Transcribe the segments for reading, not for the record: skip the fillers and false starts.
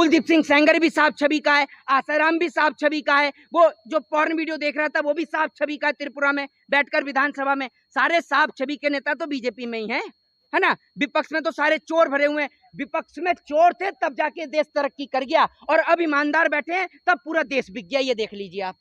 कुलदीप सिंह सेंगर भी साफ छवि का है, आसाराम भी साफ छवि का है, वो जो पॉर्न वीडियो देख रहा था वो भी साफ छवि का है, त्रिपुरा में बैठकर विधानसभा में। सारे साफ छवि के नेता तो बीजेपी में ही है ना। विपक्ष में तो सारे चोर भरे हुए हैं। विपक्ष में चोर थे तब जाके देश तरक्की कर गया, और अब ईमानदार बैठे हैं तब पूरा देश बिक गया। ये देख लीजिए आप।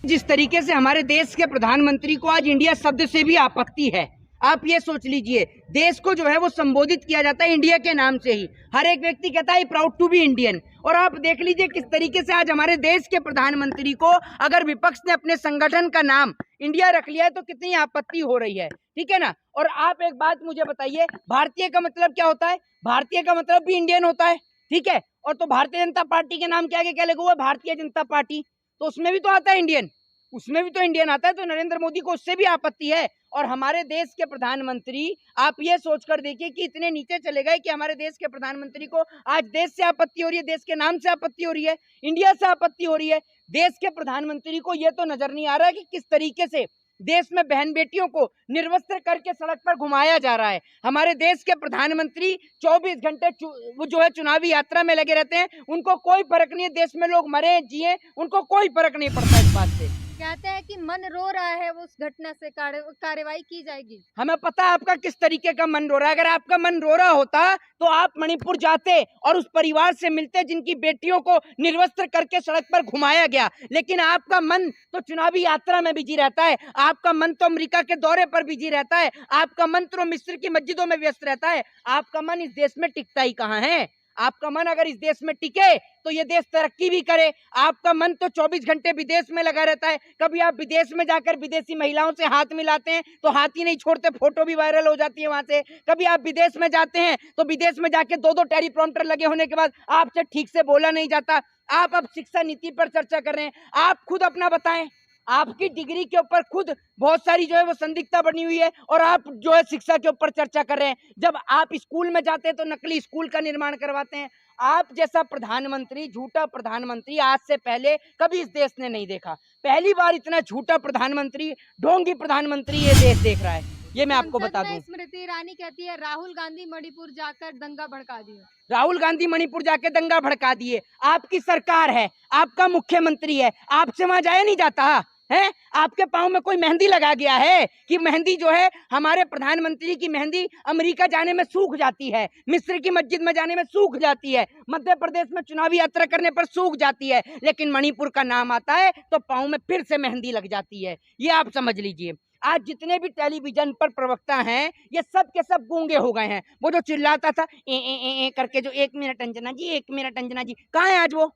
जिस तरीके से हमारे देश के प्रधानमंत्री को आज इंडिया शब्द से भी आपत्ति है, आप ये सोच लीजिए, देश को जो है वो संबोधित किया जाता है इंडिया के नाम से ही। हर एक व्यक्ति कहता है प्राउड टू बी इंडियन। और आप देख लीजिए किस तरीके से आज हमारे देश के प्रधानमंत्री को अगर विपक्ष ने अपने संगठन का नाम इंडिया रख लिया है तो कितनी आपत्ति हो रही है, ठीक है ना। और आप एक बात मुझे बताइए, भारतीय का मतलब क्या होता है? भारतीय का मतलब भी इंडियन होता है, ठीक है। और तो भारतीय जनता पार्टी के नाम के आगे क्या लगा हुआ है? भारतीय जनता पार्टी, तो उसमें भी तो आता है इंडियन, उसमें भी तो इंडियन आता है। तो नरेंद्र मोदी को उससे भी आपत्ति है। और हमारे देश के प्रधानमंत्री, आप ये सोचकर देखिए कि इतने नीचे चले गए कि हमारे देश के प्रधानमंत्री को आज देश से आपत्ति हो रही है, देश के नाम से आपत्ति हो रही है, इंडिया से आपत्ति हो रही है। देश के प्रधानमंत्री को ये तो नजर नहीं आ रहा है कि किस तरीके से देश में बहन बेटियों को निर्वस्त्र करके सड़क पर घुमाया जा रहा है। हमारे देश के प्रधानमंत्री 24 घंटे वो जो है चुनावी यात्रा में लगे रहते हैं, उनको कोई फर्क नहीं है देश में लोग मरे जिए, उनको कोई फर्क नहीं पड़ता इस बात से। कहते हैं कि मन रो रहा है, उस घटना से कार्रवाई की जाएगी। हमें पता है आपका किस तरीके का मन रो रहा है। अगर आपका मन रो रहा होता तो आप मणिपुर जाते और उस परिवार से मिलते जिनकी बेटियों को निर्वस्त्र करके सड़क पर घुमाया गया। लेकिन आपका मन तो चुनावी यात्रा में बिजी रहता है, आपका मन तो अमेरिका के दौरे पर बिजी रहता है, आपका मन तो मिस्र की मस्जिदों में व्यस्त रहता है। आपका मन इस देश में टिकता ही कहाँ है? आपका मन अगर इस देश में टिके तो ये देश तरक्की भी करे। आपका मन तो 24 घंटे विदेश में लगा रहता है। कभी आप विदेश में जाकर विदेशी महिलाओं से हाथ मिलाते हैं तो हाथ ही नहीं छोड़ते, फोटो भी वायरल हो जाती है वहां से। कभी आप विदेश में जाते हैं तो विदेश में जाके 2-2 टेलीप्रॉम्प्टर लगे होने के बाद आपसे ठीक से बोला नहीं जाता। आप अब शिक्षा नीति पर चर्चा कर रहे हैं। आप खुद अपना बताएं, आपकी डिग्री के ऊपर खुद बहुत सारी जो है वो संदिग्धता बनी हुई है, और आप जो है शिक्षा के ऊपर चर्चा कर रहे हैं। जब आप स्कूल में जाते हैं तो नकली स्कूल का निर्माण करवाते हैं। आप जैसा प्रधानमंत्री, झूठा प्रधानमंत्री आज से पहले कभी इस देश ने नहीं देखा। पहली बार इतना झूठा प्रधानमंत्री, ढोंगी प्रधानमंत्री ये देश देख रहा है। ये मैं आपको बता दूं। स्मृति ईरानी कहती है राहुल गांधी मणिपुर जाकर दंगा भड़का दिए। राहुल गांधी मणिपुर जाके दंगा भड़का दिए। आपकी सरकार है, आपका मुख्यमंत्री है, आपसे वहां जाया नहीं जाता है? आपके पांव में कोई मेहंदी लगा गया है कि मेहंदी जो है हमारे प्रधानमंत्री की मेहंदी अमेरिका जाने में सूख जाती है, मिस्र की मस्जिद में जाने में सूख जाती है, मध्य प्रदेश में चुनावी यात्रा करने पर सूख जाती है, लेकिन मणिपुर का नाम आता है तो पांव में फिर से मेहंदी लग जाती है। ये आप समझ लीजिए। आज जितने भी टेलीविजन पर प्रवक्ता हैं ये सब के सब गूंगे हो गए हैं। वो जो चिल्लाता था ए करके, जो 1 मिनट अंजना जी, 1 मिनट अंजना जी, कहाँ है आज वो?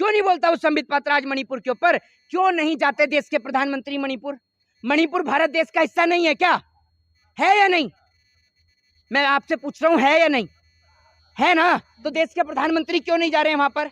क्यों नहीं बोलता वो संबित पात्र आज मणिपुर के ऊपर? क्यों नहीं जाते देश के प्रधानमंत्री मणिपुर? मणिपुर भारत देश का हिस्सा नहीं है क्या? है या नहीं? मैं आपसे पूछ रहा हूं, है या नहीं? है ना? तो देश के प्रधानमंत्री क्यों नहीं जा रहे हैं वहां पर?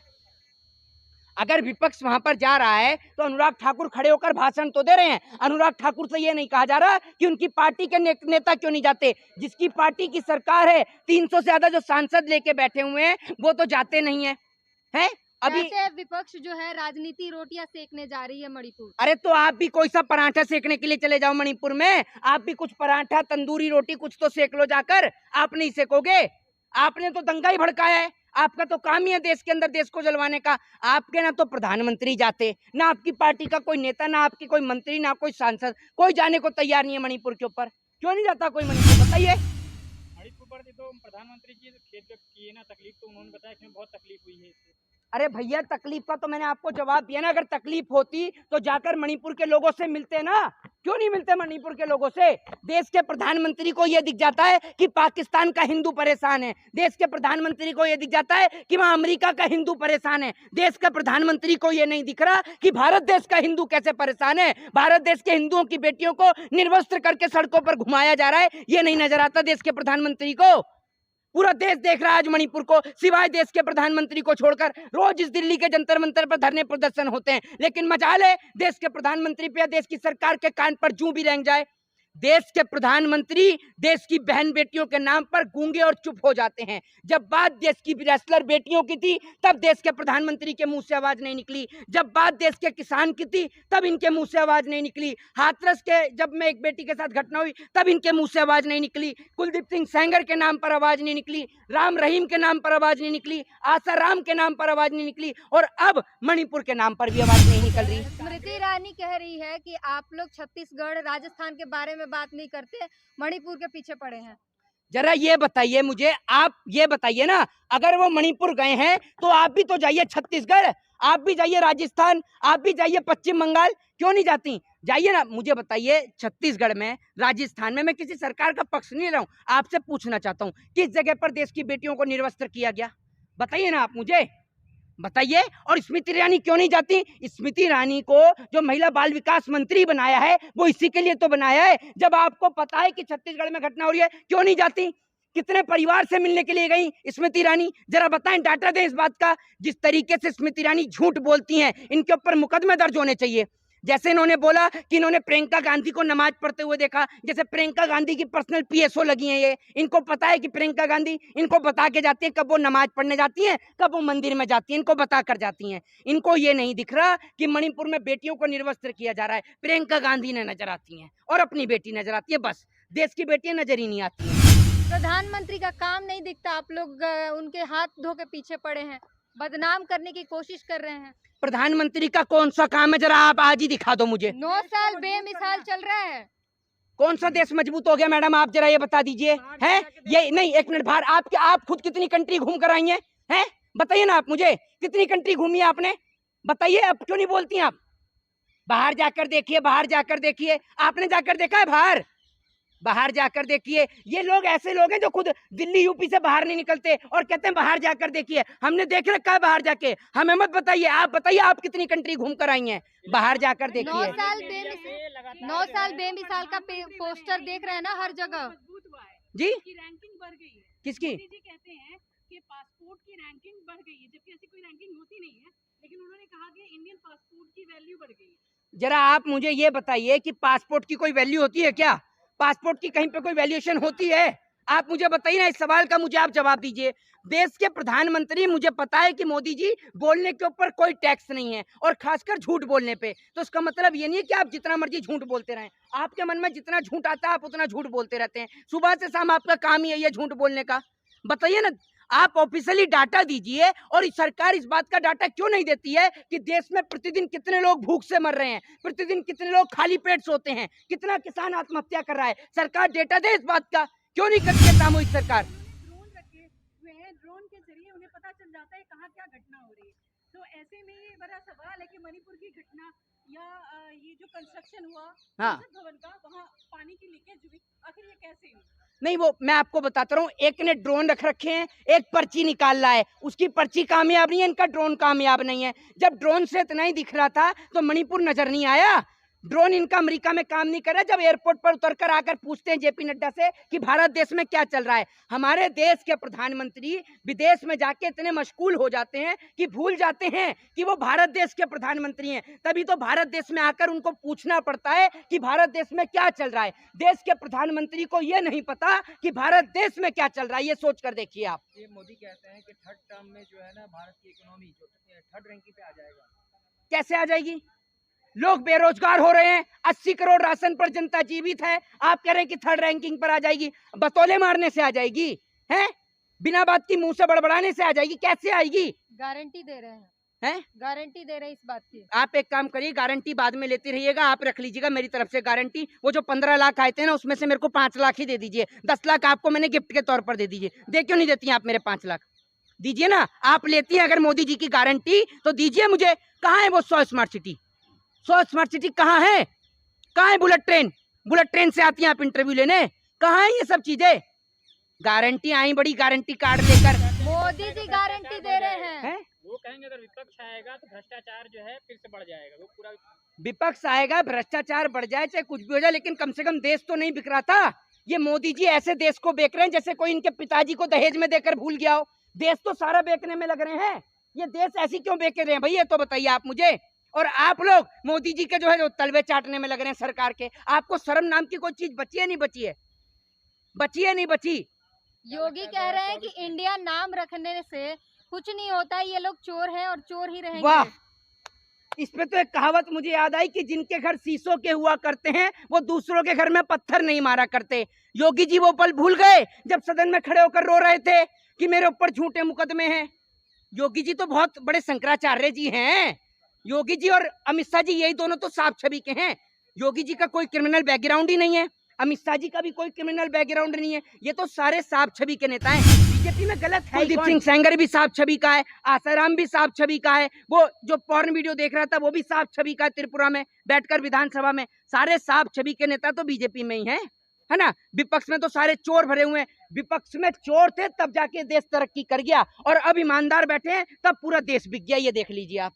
अगर विपक्ष वहां पर जा रहा है तो अनुराग ठाकुर खड़े होकर भाषण तो दे रहे हैं। अनुराग ठाकुर से ये नहीं कहा जा रहा कि उनकी पार्टी के नेता क्यों नहीं जाते। जिसकी पार्टी की सरकार है, 300 से ज्यादा जो सांसद लेके बैठे हुए हैं वो तो जाते नहीं है? अभी विपक्ष जो है राजनीति रोटियां सेकने जा रही है मणिपुर। अरे तो आप भी कोई सा पराठा सेकने के लिए चले जाओ मणिपुर में। आप भी कुछ पराठा, तंदूरी रोटी कुछ तो सेक लो जाकर। आप नहीं सेकोगे, आपने तो दंगा ही भड़काया है। आपका तो काम ही है देश के अंदर देश को जलवाने का। आपके ना तो प्रधानमंत्री जाते, ना आपकी पार्टी का कोई नेता, ना आपकी कोई मंत्री, ना कोई सांसद, कोई जाने को तैयार नहीं है मणिपुर के ऊपर। क्यों नहीं जाता कोई मणिपुर, बताइए। मणिपुर पर तो प्रधानमंत्री जी खेद व्यक्त किए ना, तकलीफ तो उन्होंने बताया कि बहुत तकलीफ हुई है इससे। अरे भैया, तकलीफ का तो मैंने आपको जवाब दिया ना। अगर तकलीफ होती तो जाकर मणिपुर के लोगों से मिलते ना। क्यों नहीं मिलते मणिपुर के लोगों से? देश के प्रधानमंत्री को यह दिख जाता है कि पाकिस्तान का हिंदू परेशान है। देश के प्रधानमंत्री को यह दिख जाता है कि वहां अमेरिका का हिंदू परेशान है। देश के प्रधानमंत्री को यह नहीं दिख रहा कि भारत देश का हिंदू कैसे परेशान है। भारत देश के हिंदुओं की बेटियों को निर्वस्त्र करके सड़कों पर घुमाया जा रहा है, ये नहीं नजर आता देश के प्रधानमंत्री को। पूरा देश देख रहा है आज मणिपुर को, सिवाय देश के प्रधानमंत्री को छोड़कर। रोज इस दिल्ली के जंतर मंतर पर धरने प्रदर्शन होते हैं, लेकिन मजाल है देश के प्रधानमंत्री पे या देश की सरकार के कान पर जूं भी रेंग जाए। देश के प्रधानमंत्री देश की बहन बेटियों के नाम पर गूंगे और चुप हो जाते हैं। जब बात देश की रेसलर बेटियों की थी तब देश के प्रधानमंत्री के मुंह से आवाज नहीं निकली। जब बात देश के किसान की थी तब इनके मुंह से आवाज नहीं निकली। हाथरस के जब में एक बेटी के साथ घटना हुई तब इनके मुंह से आवाज नहीं निकली। कुलदीप सिंह सेंगर के नाम पर आवाज नहीं निकली, राम रहीम के नाम पर आवाज नहीं निकली, आसाराम के नाम पर आवाज नहीं निकली और अब मणिपुर के नाम पर भी आवाज नहीं निकल रही। स्मृति ईरानी कह रही है कि आप लोग छत्तीसगढ़ राजस्थान के बारे में बात नहीं करते, मणिपुर के पीछे पड़े हैं। जरा ये बताइए मुझे, आप ये बताइए ना, अगर वो मणिपुर गए हैं तो आप भी तो जाइए छत्तीसगढ़, आप भी जाइए राजस्थान, आप भी जाइए पश्चिम बंगाल, क्यों नहीं जाती? जाइए ना। मुझे बताइए छत्तीसगढ़ में, राजस्थान में, मैं किसी सरकार का पक्ष नहीं ले रहा हूँ, आपसे पूछना चाहता हूँ किस जगह पर देश की बेटियों को निर्वस्त्र किया गया? बताइए ना आप मुझे, बताइए। और स्मृति ईरानी क्यों नहीं जाती? स्मृति ईरानी को जो महिला बाल विकास मंत्री बनाया है वो इसी के लिए तो बनाया है। जब आपको पता है कि छत्तीसगढ़ में घटना हो रही है, क्यों नहीं जाती? कितने परिवार से मिलने के लिए गई स्मृति ईरानी? जरा बताएं, डाटा दें इस बात का। जिस तरीके से स्मृति ईरानी झूठ बोलती हैं, इनके ऊपर मुकदमे दर्ज होने चाहिए। जैसे इन्होंने बोला कि इन्होंने प्रियंका गांधी को नमाज पढ़ते हुए देखा, जैसे प्रियंका गांधी की पर्सनल पीएसओ लगी हैं ये। इनको पता है कि प्रियंका गांधी इनको बता के जाती है कब वो नमाज पढ़ने जाती हैं, कब वो मंदिर में जाती हैं, इनको बता कर जाती हैं। इनको ये नहीं दिख रहा कि मणिपुर में बेटियों को निर्वस्त्र किया जा रहा है। प्रियंका गांधी ने नजर आती हैं और अपनी बेटी नजर आती है, बस देश की बेटियां नजर ही नहीं आती हैं। प्रधानमंत्री का काम नहीं दिखता, आप लोग उनके हाथ धो के पीछे पड़े हैं, बदनाम करने की कोशिश कर रहे हैं। प्रधानमंत्री का कौन सा काम है, जरा आप आज ही दिखा दो मुझे। 9 साल बेमिसाल चल रहा है। कौन सा देश मजबूत हो गया मैडम, आप जरा ये बता दीजिए। हैं ये नहीं, एक मिनट, बाहर आप खुद कितनी कंट्री घूम कर आई हैं? बताइए ना आप मुझे, कितनी कंट्री घूमी है आपने? बताइए, अब क्यों नहीं बोलती आप? बाहर जाकर देखिए, बाहर जाकर देखिए। आपने जाकर देखा है बाहर? बाहर जाकर देखिए। ये लोग ऐसे लोग हैं जो खुद दिल्ली यूपी से बाहर नहीं निकलते और कहते हैं बाहर जाकर देखिए। हमने देख रखा है बाहर जाके, हमें मत बताइए। आप बताइए, आप कितनी कंट्री घूम कर आई हैं? बाहर जाकर देखिए। 9 साल बेमिसाल का पोस्टर देख रहे हैं ना हर जगह। जी, रैंकिंग बढ़ गई है। किसकी? मोदी जी कहते हैं कि पासपोर्ट की रैंकिंग बढ़ गई है, जबकि ऐसी कोई रैंकिंग होती नहीं है, लेकिन उन्होंने कहा कि इंडियन पासपोर्ट की वैल्यू बढ़ गई है। जरा आप मुझे ये बताइए कि पासपोर्ट की कोई वैल्यू होती है क्या? पासपोर्ट की कहीं पे कोई वैल्यूएशन होती है? आप मुझे बताइए ना, इस सवाल का मुझे आप जवाब दीजिए। देश के प्रधानमंत्री, मुझे पता है कि मोदी जी बोलने के ऊपर कोई टैक्स नहीं है और खासकर झूठ बोलने पे। तो इसका मतलब ये नहीं है कि आप जितना मर्जी झूठ बोलते रहें। आपके मन में जितना झूठ आता है आप उतना झूठ बोलते रहते हैं। सुबह से शाम आपका काम ही है ये झूठ बोलने का। बताइए ना, आप ऑफिशियली डाटा दीजिए। और सरकार इस बात का डाटा क्यों नहीं देती है कि देश में प्रतिदिन कितने लोग भूख से मर रहे हैं, प्रतिदिन कितने लोग खाली पेट सोते हैं, कितना किसान आत्महत्या कर रहा है? सरकार डेटा दे इस बात का, क्यों नहीं करती है सामूहिक सरकार? ड्रोन रखे हुए हैं, ड्रोन के जरिए उन्हें पता चल जाता है कहाँ क्या घटना हो रही है। तो ऐसे में ये बड़ा सवाल है कि मणिपुर की घटना या ये जो कंस्ट्रक्शन हुआ संसद भवन का, वहाँ पानी की लीकेज हुई, आखिर ये कैसे हुई? नहीं, वो मैं आपको बताता रहा हूँ। एक ने ड्रोन रख रखे हैं, एक पर्ची निकाल रहा है, उसकी पर्ची कामयाब नहीं है, इनका ड्रोन कामयाब नहीं है। जब ड्रोन से इतना ही दिख रहा था तो मणिपुर नजर नहीं आया। ड्रोन इनका अमेरिका में काम नहीं कर रहा। जब एयरपोर्ट पर उतरकर आकर पूछते हैं जेपी नड्डा से कि भारत देश में क्या चल रहा है, हमारे देश के प्रधानमंत्री विदेश में जाके इतने मशगूल हो जाते हैं कि भूल जाते हैं कि वो भारत देश के प्रधानमंत्री हैं। तभी तो भारत देश में आकर उनको पूछना पड़ता है कि भारत देश में क्या चल रहा है। देश के प्रधानमंत्री को ये नहीं पता कि भारत देश में क्या चल रहा है। ये सोच कर देखिए आप। ये मोदी कहते हैं कि थर्ड टर्म में जो है ना, भारत की इकोनॉमी जो थर्ड रैंकिंग पे आ जाएगा। कैसे आ जाएगी? लोग बेरोजगार हो रहे हैं, 80 करोड़ राशन पर जनता जीवित है। आप कह रहे हैं कि थर्ड रैंकिंग पर आ जाएगी? बतौले मारने से आ जाएगी? हैं? बिना बात की मुंह से बड़बड़ाने से आ जाएगी? कैसे आएगी? गारंटी दे रहे हैं, गारंटी दे रहे हैं इस बात की। आप एक काम करिए, गारंटी बाद में लेते रहिएगा, आप रख लीजिएगा मेरी तरफ से गारंटी। वो जो 15 लाख आए थे ना, उसमें से मेरे को 5 लाख ही दे दीजिए। 10 लाख आपको मैंने गिफ्ट के तौर पर दे दीजिए। दे क्यों नहीं देती हैं आप मेरे 5 लाख? दीजिए ना, आप लेती हैं अगर मोदी जी की गारंटी तो दीजिए मुझे। कहाँ है वो 100 स्मार्ट सिटी? 100 स्मार्ट सिटी कहाँ है? कहाँ है बुलेट ट्रेन? बुलेट ट्रेन से आती हैं आप इंटरव्यू लेने? कहाँ है ये सब चीजें? गारंटी आई बड़ी गारंटी कार्ड लेकर। मोदी जी गारंटी दे रहे हैं। वो कहेंगे अगर विपक्ष आएगा तो भ्रष्टाचार जो है फिर से बढ़ जाएगा। वो पूरा विपक्ष आएगा, भ्रष्टाचार बढ़ जाए, चाहे कुछ भी हो जाए, लेकिन कम से कम देश तो नहीं बिक रहा था। ये मोदी जी ऐसे देश को बेच रहे हैं जैसे कोई इनके पिताजी को दहेज में देकर भूल गया हो। देश तो सारा बेचने में लग रहे हैं। ये देश ऐसी क्यों बेच रहे हैं भाई, ये तो बताइए आप मुझे। और आप लोग मोदी जी के जो है जो तलवे चाटने में लग रहे हैं सरकार के। आपको शर्म नाम की कोई चीज बची है नहीं बची है? बची है नहीं बची? योगी कह रहे हैं कि इंडिया नाम रखने से कुछ नहीं होता, ये लोग चोर हैं और चोर ही रहेंगे। वाह, इस पे तो एक कहावत मुझे याद आई कि जिनके घर शीशों के हुआ करते हैं वो दूसरों के घर में पत्थर नहीं मारा करते। योगी जी वो पल भूल गए जब सदन में खड़े होकर रो रहे थे कि मेरे ऊपर झूठे मुकदमे हैं। योगी जी तो बहुत बड़े शंकराचार्य जी हैं। योगी जी और अमित शाह जी यही दोनों तो साफ छवि के हैं। योगी जी का कोई क्रिमिनल बैकग्राउंड ही नहीं है, अमित शाह जी का भी कोई क्रिमिनल बैकग्राउंड नहीं है। ये तो सारे साफ छवि के नेता हैं। बीजेपी में गलत है। कुलदीप सिंह सेंगर भी साफ छवि का है, आसाराम भी साफ छवि का है, वो जो पॉर्न वीडियो देख रहा था वो भी साफ छवि का है, त्रिपुरा में बैठकर विधानसभा में। सारे साफ छवि के नेता तो बीजेपी में ही है ना। विपक्ष में तो सारे चोर भरे हुए हैं। विपक्ष में चोर थे तब जाके देश तरक्की कर गया, और अब ईमानदार बैठे हैं तब पूरा देश बिक गया। ये देख लीजिए आप।